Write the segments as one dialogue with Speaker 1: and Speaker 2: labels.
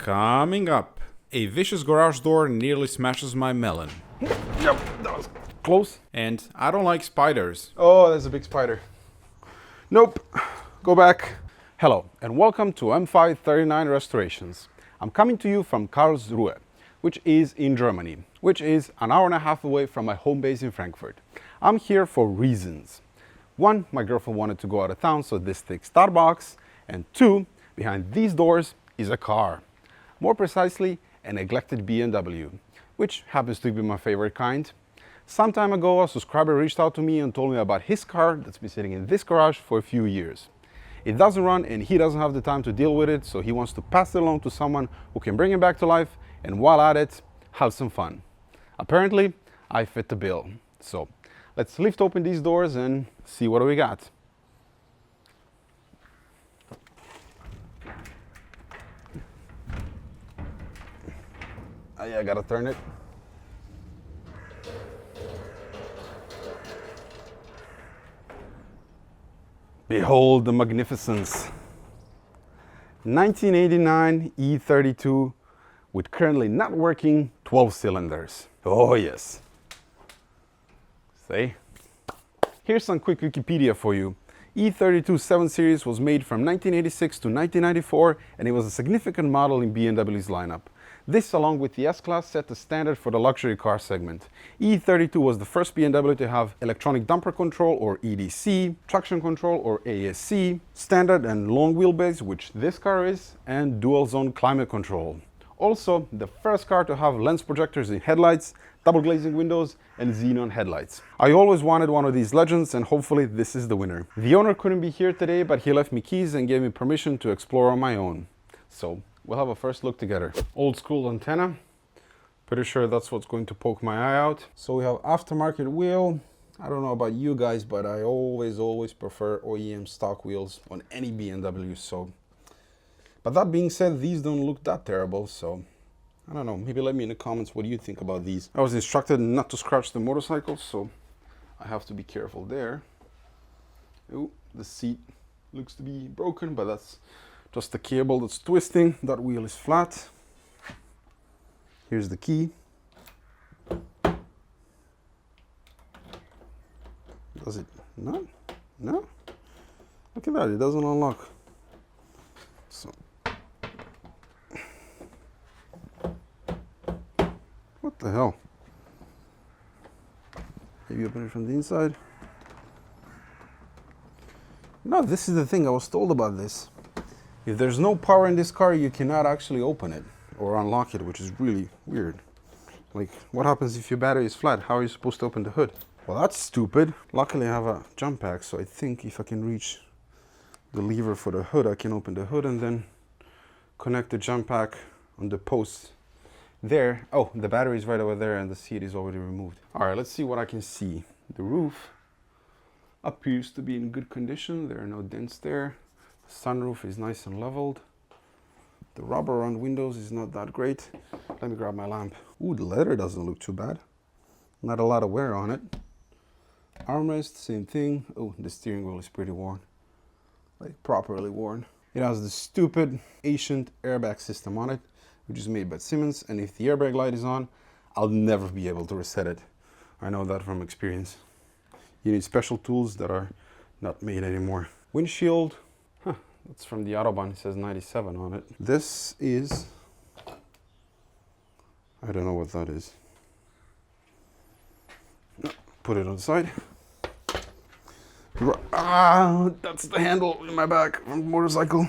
Speaker 1: Coming up, a vicious garage door nearly smashes my melon.
Speaker 2: Yep, that was close.
Speaker 1: And I don't like spiders.
Speaker 2: Oh, there's a big spider. Nope, go back. Hello, and welcome to M539 Restorations. I'm coming to you from Karlsruhe, which is in Germany, which is an hour and a half away from my home base in Frankfurt. I'm here for reasons. One, my girlfriend wanted to go out of town, so this takes Starbucks. And two, behind these doors is a car. More precisely, a neglected BMW, which happens to be my favorite kind. Some time ago, a subscriber reached out to me and told me about his car that's been sitting in this garage for a few years. It doesn't run and he doesn't have the time to deal with it, so he wants to pass it along to someone who can bring it back to life and while at it, have some fun. Apparently, I fit the bill. So let's lift open these doors and see what we got. I gotta turn it. Behold the magnificence. 1989 E32 with currently not working 12 cylinders. Oh yes. See? Here's some quick Wikipedia for you. E32 7 Series was made from 1986 to 1994 and it was a significant model in BMW's lineup. This, along with the S-Class, set the standard for the luxury car segment. E32 was the first BMW to have electronic damper control, or EDC, traction control, or ASC, standard and long wheelbase, which this car is, and dual-zone climate control. Also, the first car to have lens projectors in headlights, double glazing windows, and xenon headlights. I always wanted one of these legends, and hopefully this is the winner. The owner couldn't be here today, but he left me keys and gave me permission to explore on my own. So, we'll have a first look together. Old school antenna. Pretty sure that's what's going to poke my eye out. So we have aftermarket wheel. I don't know about you guys, but I always prefer OEM stock wheels on any BMW. So, but that being said, these don't look that terrible. So, I don't know. Maybe let me in the comments what do you think about these. I was instructed not to scratch the motorcycle, so I have to be careful there. Oh, the seat looks to be broken, but that's just the cable that's twisting. That wheel is flat. Here's the key. Does it not? No? Look at that, it doesn't unlock. So, what the hell? Maybe open it from the inside. No, this is the thing, I was told about this. If there's no power in this car, you cannot actually open it or unlock it, which is really weird. Like, what happens if your battery is flat? How are you supposed to open the hood? Well, that's stupid. Luckily, I have a jump pack, so I think if I can reach the lever for the hood, I can open the hood and then connect the jump pack on the post there. Oh, the battery is right over there and the seat is already removed. All right, let's see what I can see. The roof appears to be in good condition. There are no dents there. Sunroof is nice and leveled. The rubber around windows is not that great. Let me grab my lamp. Ooh, the leather doesn't look too bad. Not a lot of wear on it. Armrest, same thing. Oh, the steering wheel is pretty worn. Like properly worn. It has the stupid ancient airbag system on it, which is made by Siemens. And if the airbag light is on, I'll never be able to reset it. I know that from experience. You need special tools that are not made anymore. Windshield. It's from the Autobahn, it says 97 on it. This is, I don't know what that is. Put it on the side. Ah, that's the handle in my back from the motorcycle.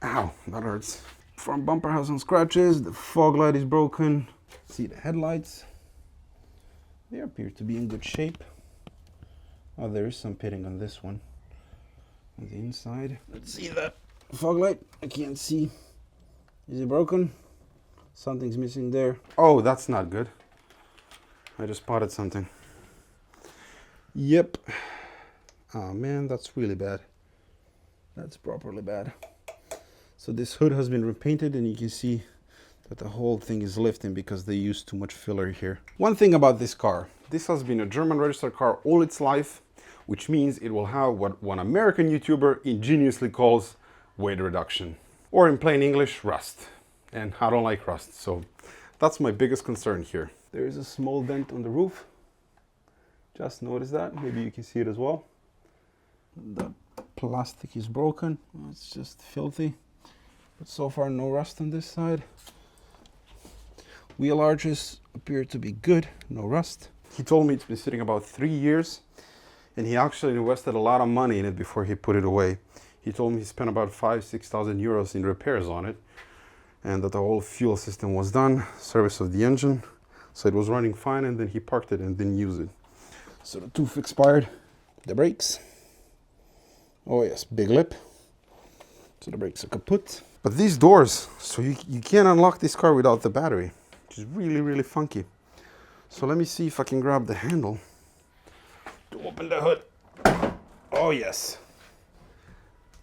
Speaker 2: Ow, that hurts. Front bumper has some scratches, the fog light is broken. See the headlights. They appear to be in good shape. Oh, there is some pitting on this one. On the inside. Let's see that fog light. I can't see. Is it broken? Something's missing there. Oh, that's not good. I just spotted something. Yep. Oh man, that's really bad. That's properly bad. So this hood has been repainted and you can see that the whole thing is lifting because they used too much filler here. One thing about this car, this has been a German registered car all its life, which means it will have what one American YouTuber ingeniously calls weight reduction. or in plain English, rust. And I don't like rust, so that's my biggest concern here. There is a small dent on the roof. Just notice that. Maybe you can see it as well. The plastic is broken. It's just filthy. But so far, no rust on this side. Wheel arches appear to be good. No rust. He told me it's been sitting about 3 years. And he actually invested a lot of money in it before he put it away. He told me he spent about 5,000–6,000 euros in repairs on it. And that the whole fuel system was done. Service of the engine. So it was running fine, and then he parked it and didn't use it. So the tooth expired. The brakes. Oh yes, big lip. So the brakes are kaput. But these doors, so you can't unlock this car without the battery, which is really, really funky. So let me see if I can grab the handle to open the hood. Oh yes.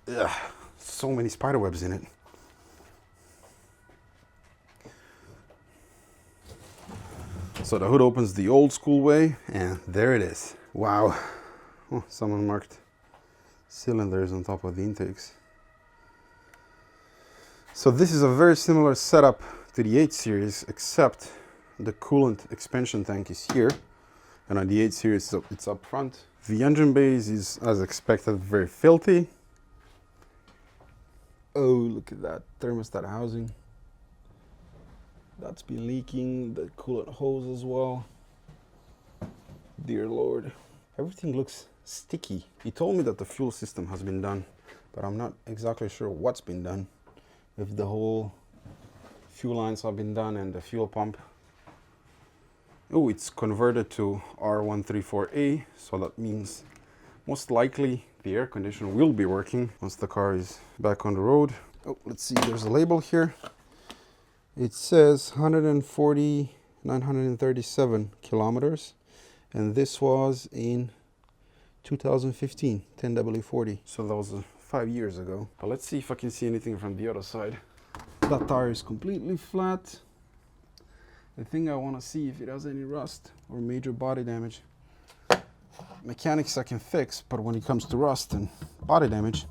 Speaker 2: Ugh, so many spider webs in it. So the hood opens the old school way, and there it is. Wow. Oh, someone marked cylinders on top of the intakes. So this is a very similar setup to the 8 Series, except the coolant expansion tank is here, and on the 8 Series it's up front. The engine base is, as expected, very filthy. Oh, look at that thermostat housing. That's been leaking, the coolant hose as well. Dear Lord. Everything looks sticky. He told me that the fuel system has been done, but I'm not exactly sure what's been done. If the whole fuel lines have been done and the fuel pump. Oh, it's converted to R134A, so that means most likely the air conditioner will be working once the car is back on the road. Oh, let's see, there's a label here. It says 140,937 kilometers, and this was in 2015, 10W40. So that was 5 years ago. But let's see if I can see anything from the other side. That tire is completely flat. The thing I want to see if it has any rust or major body damage. Mechanics I can fix, but when it comes to rust and body damage,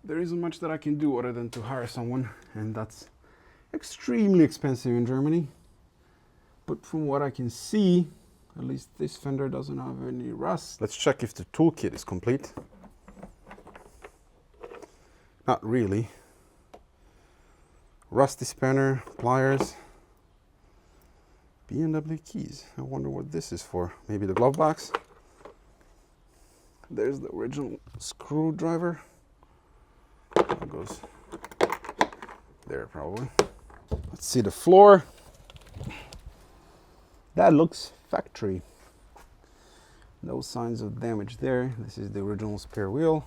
Speaker 2: there isn't much that I can do other than to hire someone, and that's extremely expensive in Germany. But from what I can see, at least this fender doesn't have any rust. Let's check if the toolkit is complete. Not really. Rusty spanner, pliers, BMW keys. I wonder what this is for. Maybe the glove box. There's the original screwdriver. That goes there probably. Let's see the floor. That looks factory. No signs of damage there. This is the original spare wheel.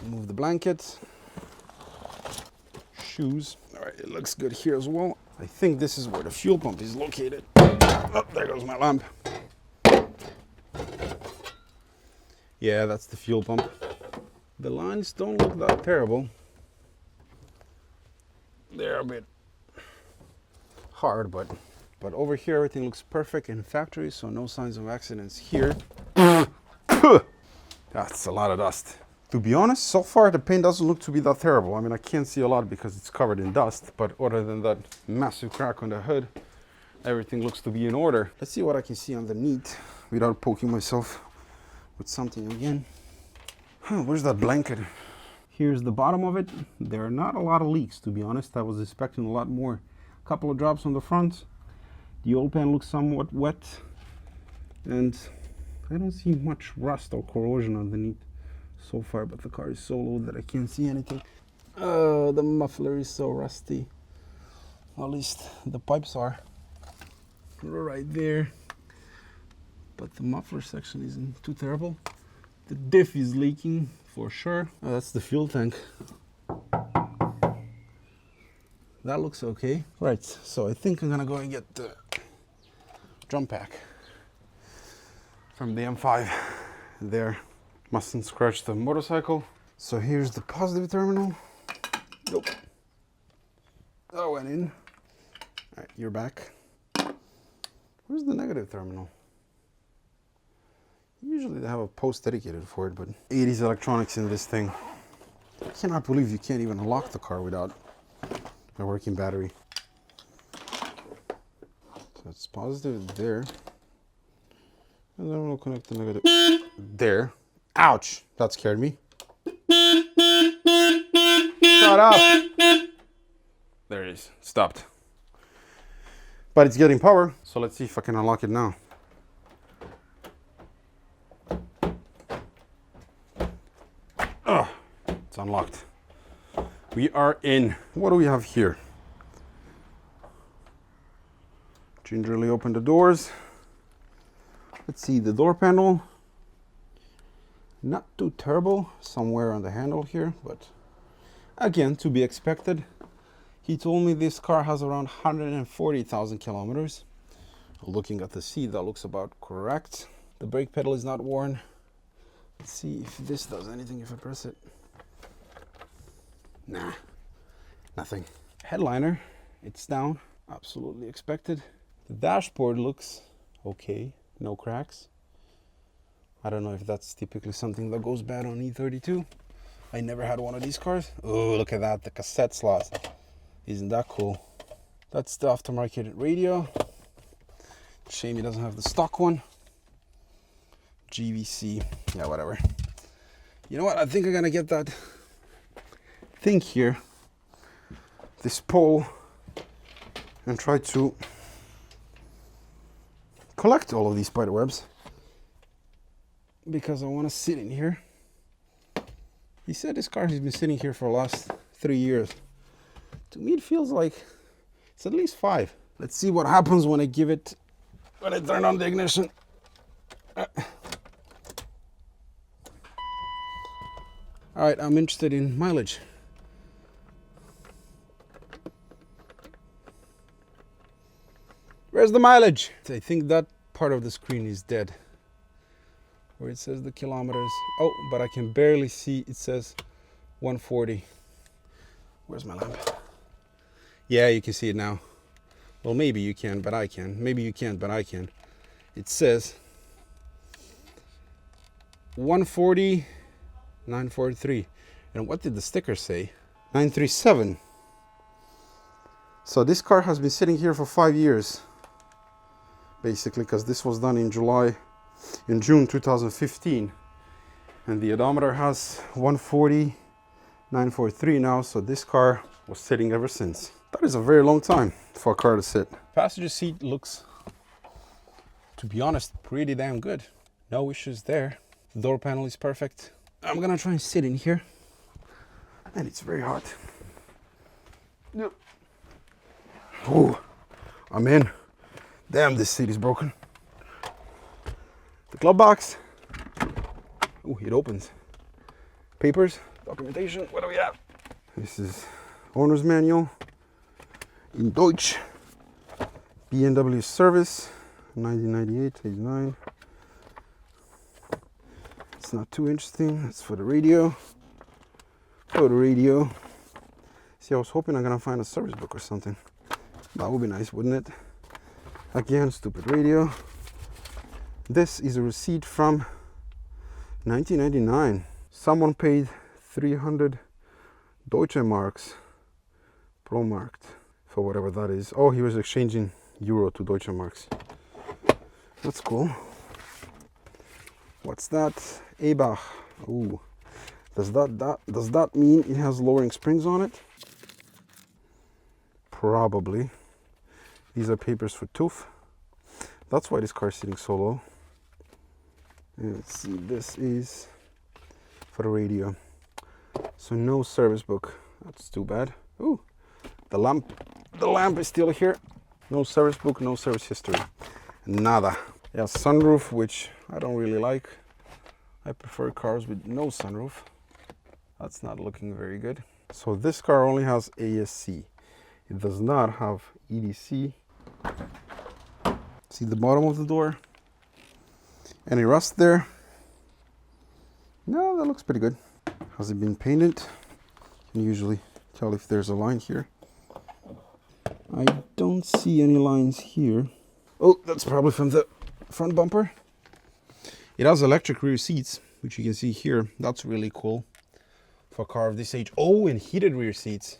Speaker 2: Move the blankets. Shoes. All right, it looks good here as well. I think this is where the fuel pump is located. Oh, there goes my lamp. Yeah, that's the fuel pump. The lines don't look that terrible. They're a bit hard, but over here everything looks perfect in factory, so no signs of accidents here. That's a lot of dust. To be honest, so far the paint doesn't look to be that terrible. I mean, I can't see a lot because it's covered in dust, but other than that massive crack on the hood, everything looks to be in order. Let's see what I can see underneath without poking myself with something again. Where's that blanket? Here's the bottom of it. There are not a lot of leaks, to be honest. I was expecting a lot more. A couple of drops on the front. The oil pan looks somewhat wet, and I don't see much rust or corrosion underneath so far, but the car is so low that I can't see anything. Oh, the muffler is so rusty. At least the pipes are right there, but the muffler section isn't too terrible. The diff is leaking for sure. Oh, that's the fuel tank. That looks okay. Right, so I think I'm gonna go and get the drum pack from the M5 there. Mustn't scratch the motorcycle. So here's the positive terminal. Nope. That went in. All right, you're back. Where's the negative terminal? Usually they have a post dedicated for it, but 80s electronics in this thing. I cannot believe you can't even unlock the car without a working battery. So it's positive there. And then we'll connect the negative there. Ouch! That scared me. Shut up! There it is. Stopped. But it's getting power, so let's see if I can unlock it now. Oh, it's unlocked. We are in. What do we have here? Gingerly open the doors. Let's see the door panel. Not too terrible. Somewhere on the handle here, but again, to be expected. He told me this car has around 140,000 kilometers. Looking at the seat, that looks about correct. The brake pedal is not worn. Let's see if this does anything if I press it. Nah, nothing. Headliner, it's down. Absolutely expected. The dashboard looks okay. No cracks. I don't know if that's typically something that goes bad on E32. I never had one of these cars. Oh, look at that, the cassette slots. Isn't that cool? That's the aftermarket radio. Shame it doesn't have the stock one. GVC, yeah, whatever. You know what, I think I'm gonna get that thing here, this pole, and try to collect all of these spider webs because I want to sit in here. He said this car has been sitting here for the last 3 years. To me, it feels like it's at least 5. Let's see what happens when I turn on the ignition. All right, I'm interested in mileage. Where's the mileage? I think that part of the screen is dead, where it says the kilometers. Oh, but I can barely see. It says 140. Where's my lamp? Yeah, you can see it now. Well, maybe you can, but I can. Maybe you can't, but I can. It says 140, 943. And what did the sticker say? 937. So this car has been sitting here for 5 years, basically, because this was done in June 2015. And the odometer has 140, 943 now, so this car was sitting ever since. That is a very long time for a car to sit. Passenger seat looks, to be honest, pretty damn good. No issues there. The door panel is perfect. I'm gonna try and sit in here. And it's very hot. Yep. Oh, I'm in. Damn, this seat is broken. The glove box. Oh, it opens. Papers, documentation, what do we have? This is owner's manual in Deutsch. BMW service, 1998, 89. It's not too interesting. It's for the radio. For the radio. See, I was hoping I'm gonna find a service book or something. That would be nice, wouldn't it? Again, stupid radio. This is a receipt from 1999. Someone paid 300 Deutsche Marks, Pro-Markt, for whatever that is. Oh, he was exchanging euro to Deutsche Marks. That's cool. What's that? Ebach. Ooh. Does that mean it has lowering springs on it? Probably. These are papers for TÜV. That's why this car is sitting so low. And let's see, this is for the radio. So no service book. That's too bad. Ooh, the lamp is still here. No service book, no service history. Nada. Yeah, sunroof, which I don't really like. I prefer cars with no sunroof. That's not looking very good. So this car only has ASC. It does not have EDC. See the bottom of the door? Any rust there? No, that looks pretty good. Has it been painted? You can usually tell if there's a line here. I don't see any lines here. Oh, that's probably from the front bumper. It has electric rear seats, which you can see here. That's really cool for a car of this age. Oh, and heated rear seats.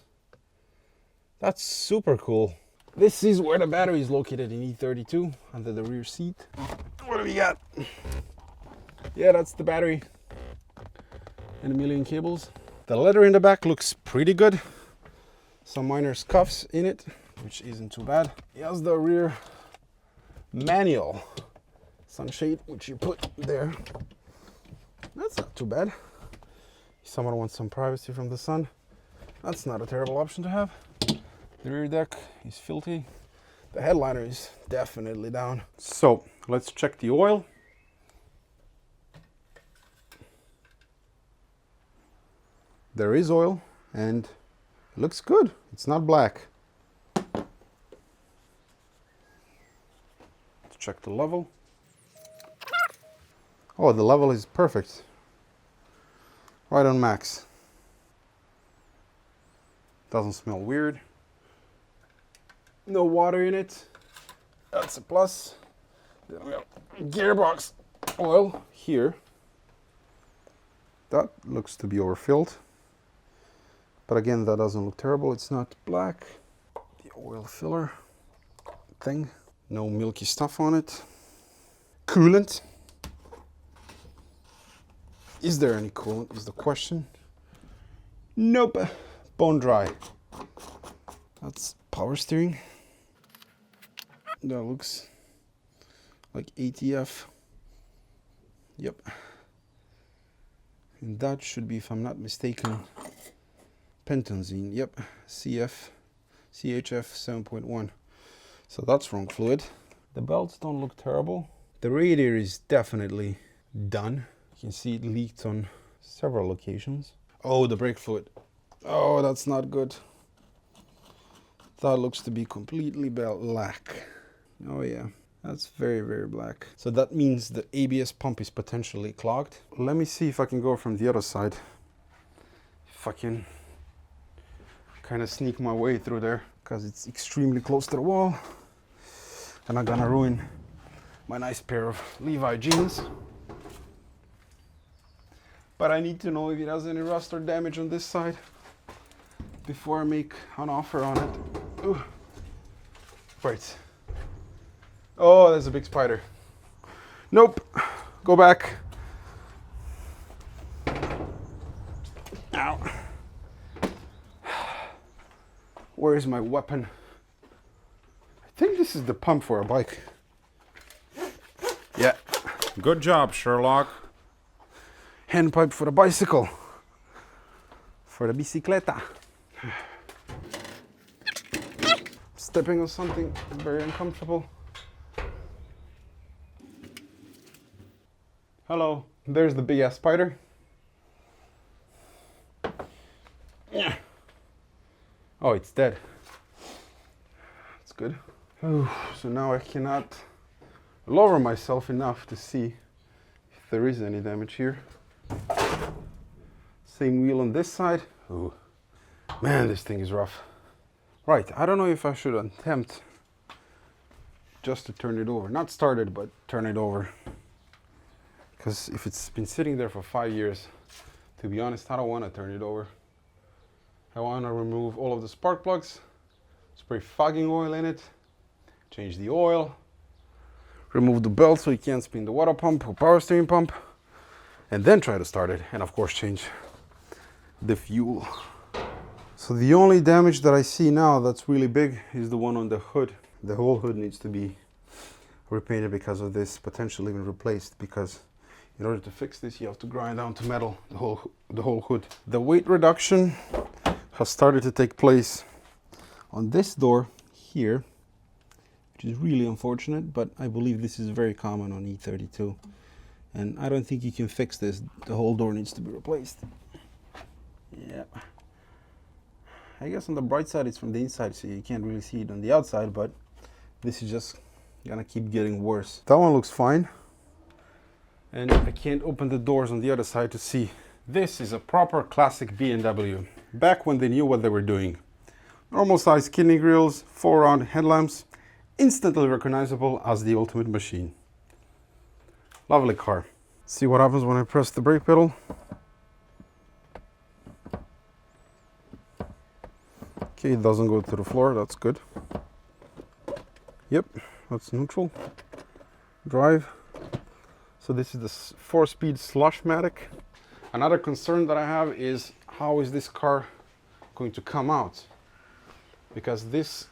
Speaker 2: That's super cool. This is where the battery is located in E32, under the rear seat. What do we got? Yeah, that's the battery. And a million cables. The leather in the back looks pretty good. Some minor scuffs in it, which isn't too bad. It has the rear manual sunshade, which you put there. That's not too bad. If someone wants some privacy from the sun, that's not a terrible option to have. The rear deck is filthy. The headliner is definitely down. So let's check the oil. There is oil and it looks good. It's not black. Let's check the level. Oh, the level is perfect. Right on max. Doesn't smell weird. No water in it. That's a plus. Then we have gearbox oil here. That looks to be overfilled. But again, that doesn't look terrible. It's not black. The oil filler thing. No milky stuff on it. Coolant. Is there any coolant is the question. Nope. Bone dry. That's power steering. That looks like ATF. Yep. And that should be, if I'm not mistaken, pentazine. Yep. CHF 7.1. So that's wrong fluid. The belts don't look terrible. The radiator is definitely done. You can see it leaked on several occasions. Oh, the brake fluid. Oh, that's not good. That looks to be completely black. Oh yeah, that's very, very black. So that means the ABS pump is potentially clogged. Let me see if I can go from the other side. If I can kind of sneak my way through there, because it's extremely close to the wall. I'm not gonna ruin my nice pair of Levi jeans. But I need to know if it has any rust or damage on this side before I make an offer on it. Ooh. Right. Oh, there's a big spider. Nope. Go back. Ow. Where is my weapon? I think this is the pump for a bike. Yeah.
Speaker 1: Good job, Sherlock.
Speaker 2: Hand pipe for the bicycle. For the bicicleta. Stepping on something very uncomfortable. Hello. There's the big ass spider. Yeah. Oh, it's dead. That's good. Ooh, so now I cannot lower myself enough to see if there is any damage here. Same wheel on this side. Ooh. Man, this thing is rough. Right, I don't know if I should attempt just to turn it over. Not start it, but turn it over. Because if it's been sitting there for 5 years, to be honest, I don't want to turn it over. I want to remove all of the spark plugs, spray fogging oil in it, change the oil, remove the belt so you can't spin the water pump or power steering pump, and then try to start it, and of course change the fuel. So the only damage that I see now that's really big is the one on the hood. The whole hood needs to be repainted because of this, potentially even replaced, because in order to fix this you have to grind down to metal the whole hood. The weight reduction has started to take place on this door here, which is really unfortunate, but I believe this is very common on E32. And I don't think you can fix this. The whole door needs to be replaced. Yeah. I guess on the bright side it's from the inside, so you can't really see it on the outside, but this is just gonna keep getting worse. That one looks fine. And I can't open the doors on the other side to see. This is a proper classic BMW, back when they knew what they were doing. Normal size kidney grills, 4-round headlamps, instantly recognizable as the ultimate machine. Lovely car. See what happens when I press the brake pedal. Okay, it doesn't go to the floor, that's good. Yep, that's neutral. Drive. So this is the 4-speed Slushmatic. Another concern that I have is how is this car going to come out? Because this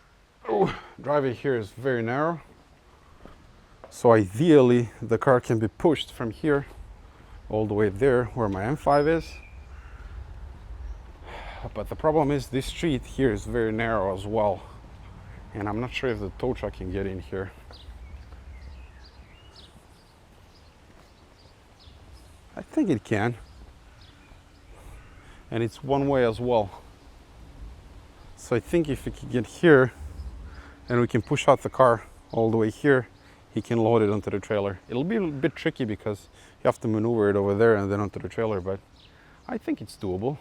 Speaker 2: driveway here is very narrow. So ideally the car can be pushed from here all the way there where my M5 is. But the problem is this street here is very narrow as well. And I'm not sure if the tow truck can get in here. I think it can. And it's one way as well. So I think if we can get here and we can push out the car all the way here, he can load it onto the trailer. It'll be a bit tricky because you have to maneuver it over there and then onto the trailer, but I think it's doable.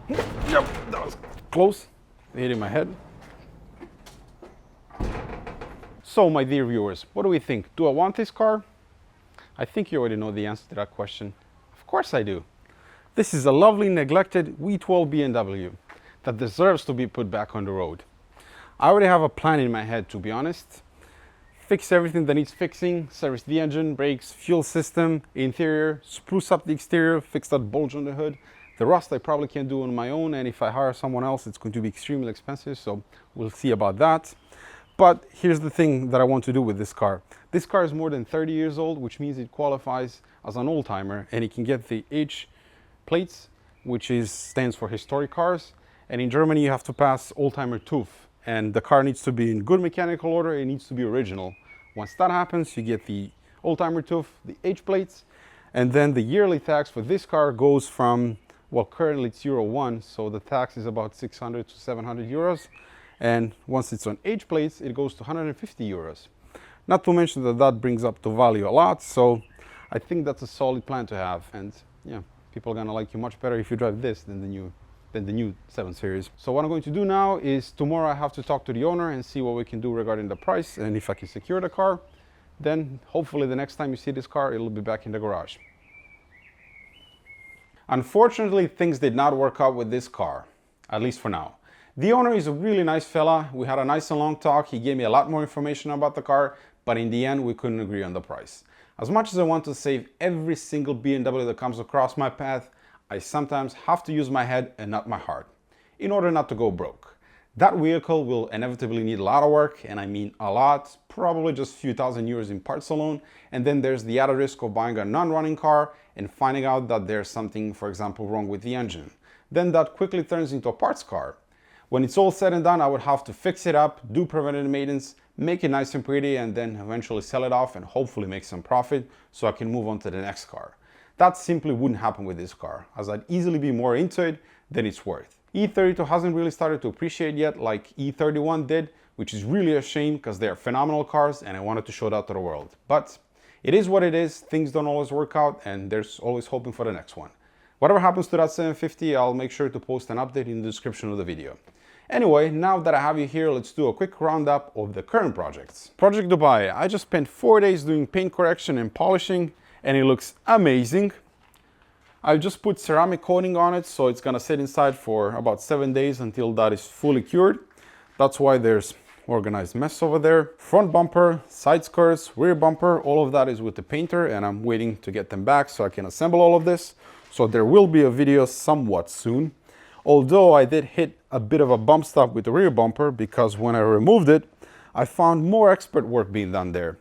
Speaker 2: Yep, that was close. Hitting my head. So my dear viewers, what do we think? Do I want this car? I think you already know the answer to that question. Of course I do. This is a lovely neglected V12 BMW that deserves to be put back on the road. I already have a plan in my head, to be honest. Fix everything that needs fixing, service the engine, brakes, fuel system, interior, spruce up the exterior, fix that bulge on the hood. The rust I probably can't do on my own, and if I hire someone else it's going to be extremely expensive, so we'll see about that. But here's the thing that I want to do with this car. This car is more than 30 years old, which means it qualifies as an old-timer, and it can get the H plates, which stands for historic cars. And in Germany you have to pass old-timer TÜV, and the car needs to be in good mechanical order, it needs to be original. Once that happens, you get the old-timer TÜV, the H plates, and then the yearly tax for this car goes from, well, currently it's Euro 1, so the tax is about 600 to 700 euros. And once it's on H plates, it goes to 150 euros. Not to mention that that brings up the value a lot, so I think that's a solid plan to have. And yeah, people are gonna like you much better if you drive this than the new 7 Series. So what I'm going to do now is tomorrow I have to talk to the owner and see what we can do regarding the price, and if I can secure the car, then hopefully the next time you see this car, it'll be back in the garage. Unfortunately, things did not work out with this car, at least for now. The owner is a really nice fella. We had a nice and long talk. He gave me a lot more information about the car, but in the end, we couldn't agree on the price. As much as I want to save every single BMW that comes across my path, I sometimes have to use my head and not my heart, in order not to go broke. That vehicle will inevitably need a lot of work, and I mean a lot, probably just a few thousand euros in parts alone, and then there's the added risk of buying a non-running car and finding out that there's something, for example, wrong with the engine. Then that quickly turns into a parts car. When it's all said and done, I would have to fix it up, do preventative maintenance, make it nice and pretty, and then eventually sell it off and hopefully make some profit so I can move on to the next car. That simply wouldn't happen with this car, as I'd easily be more into it than it's worth. E32 hasn't really started to appreciate yet like E31 did, which is really a shame because they're phenomenal cars and I wanted to show that to the world. But it is what it is, things don't always work out and there's always hoping for the next one. Whatever happens to that 750, I'll make sure to post an update in the description of the video. Anyway, now that I have you here, let's do a quick roundup of the current projects. Project Dubai. I just spent 4 days doing paint correction and polishing, and it looks amazing. I've just put ceramic coating on it, so it's gonna sit inside for about 7 days until that is fully cured. That's why there's organized mess over there. Front bumper, side skirts, rear bumper, all of that is with the painter, and I'm waiting to get them back so I can assemble all of this. So there will be a video somewhat soon. Although I did hit a bit of a bump stop with the rear bumper because when I removed it, I found more expert work being done there.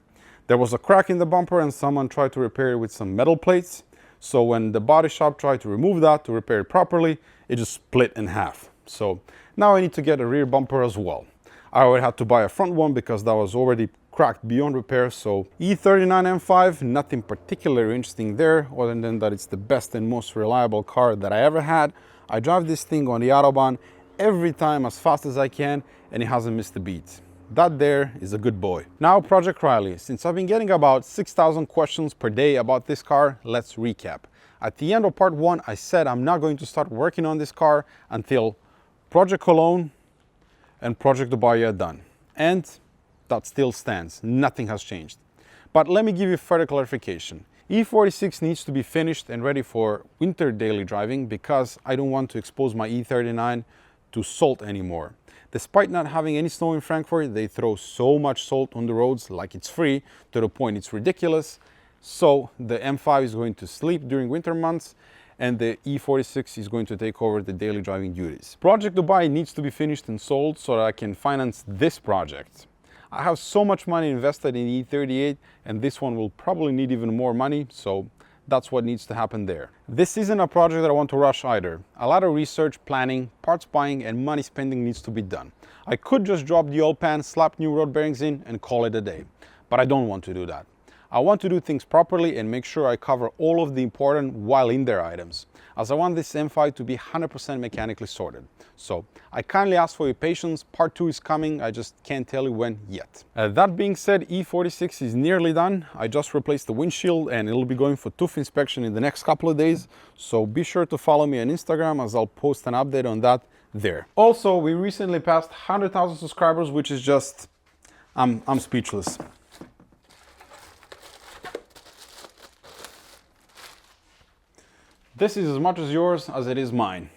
Speaker 2: There was a crack in the bumper and someone tried to repair it with some metal plates. So when the body shop tried to remove that to repair it properly, it just split in half. So now I need to get a rear bumper as well. I already had to buy a front one because that was already cracked beyond repair. So E39 M5, nothing particularly interesting there other than that it's the best and most reliable car that I ever had. I drive this thing on the Autobahn every time as fast as I can and it hasn't missed a beat. That there is a good boy. Now Project Riley. Since I've been getting about 6,000 questions per day about this car, let's recap. At the end of part 1, I said I'm not going to start working on this car until Project Cologne and Project Dubai are done. And that still stands. Nothing has changed. But let me give you further clarification. E46 needs to be finished and ready for winter daily driving because I don't want to expose my E39 to salt anymore. Despite not having any snow in Frankfurt, they throw so much salt on the roads like it's free, to the point it's ridiculous. So the M5 is going to sleep during winter months and the E46 is going to take over the daily driving duties. Project Dubai needs to be finished and sold so that I can finance this project. I have so much money invested in E38 and this one will probably need even more money, so that's what needs to happen there. This isn't a project that I want to rush either. A lot of research, planning, parts buying and money spending needs to be done. I could just drop the old pan, slap new road bearings in and call it a day, but I don't want to do that. I want to do things properly and make sure I cover all of the important while in there items, as I want this M5 to be 100% mechanically sorted. So I kindly ask for your patience. Part 2 is coming, I just can't tell you when yet. That being said, E46 is nearly done. I just replaced the windshield and it'll be going for tooth inspection in the next couple of days. So be sure to follow me on Instagram as I'll post an update on that there. Also, we recently passed 100,000 subscribers, which is just, I'm speechless. This is as much as yours as it is mine.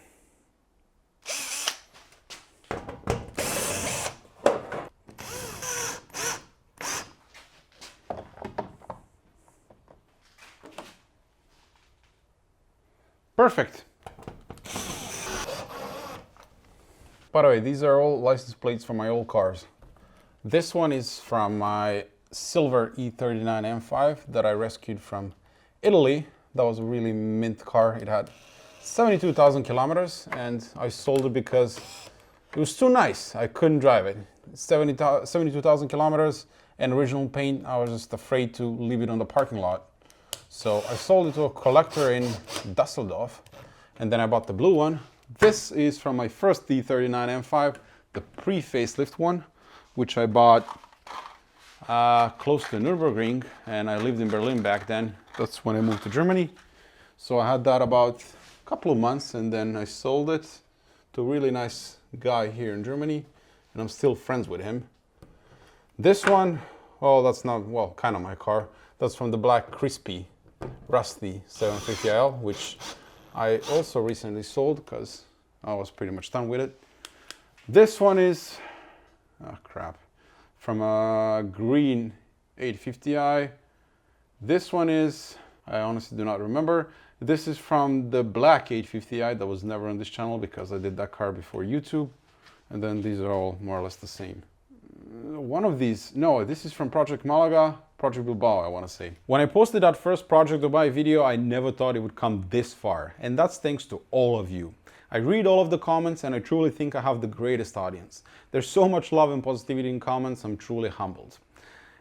Speaker 2: Perfect. By the way, these are all license plates from my old cars. This one is from my silver E39 M5 that I rescued from Italy. That was a really mint car. It had 72,000 kilometers and I sold it because it was too nice. I couldn't drive it. 72,000 kilometers and original paint. I was just afraid to leave it on the parking lot. So I sold it to a collector in Dusseldorf and then I bought the blue one. This is from my first E39 M5, the pre-facelift one, which I bought close to Nürburgring, and I lived in Berlin back then. That's when I moved to Germany. So I had that about a couple of months and then I sold it to a really nice guy here in Germany and I'm still friends with him. This one, well, that's not, well, kind of my car. That's from the black crispy rusty 750L, which I also recently sold because I was pretty much done with it. This one is, oh crap, from a green 850i. This one is, I honestly do not remember. This is from the black 850i that was never on this channel because I did that car before YouTube. And then these are all more or less the same. One of these, no, this is from Project Malaga, Project Bilbao, I want to say. When I posted that first Project Dubai video, I never thought it would come this far. And that's thanks to all of you. I read all of the comments and I truly think I have the greatest audience. There's so much love and positivity in comments, I'm truly humbled.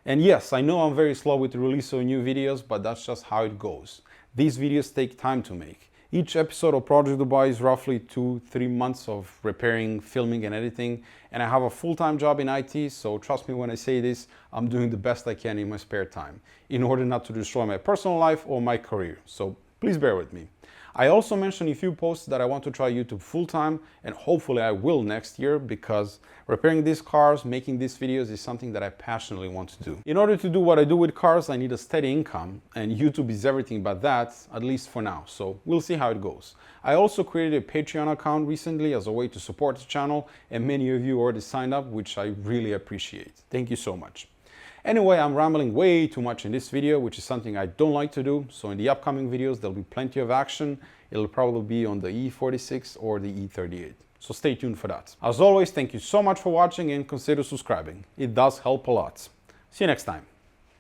Speaker 2: And yes, I know I'm very slow with the release of new videos, but that's just how it goes. These videos take time to make. Each episode of Project Dubai is roughly 2-3 months of repairing, filming and editing. And I have a full-time job in IT, so trust me when I say this, I'm doing the best I can in my spare time in order not to destroy my personal life or my career. So please bear with me. I also mentioned in a few posts that I want to try YouTube full-time and hopefully I will next year because repairing these cars, making these videos is something that I passionately want to do. In order to do what I do with cars, I need a steady income and YouTube is everything but that, at least for now. So we'll see how it goes. I also created a Patreon account recently as a way to support the channel and many of you already signed up, which I really appreciate. Thank you so much. Anyway, I'm rambling way too much in this video, which is something I don't like to do. So in the upcoming videos, there'll be plenty of action. It'll probably be on the E46 or the E38. So stay tuned for that. As always, thank you so much for watching and consider subscribing. It does help a lot. See you next time.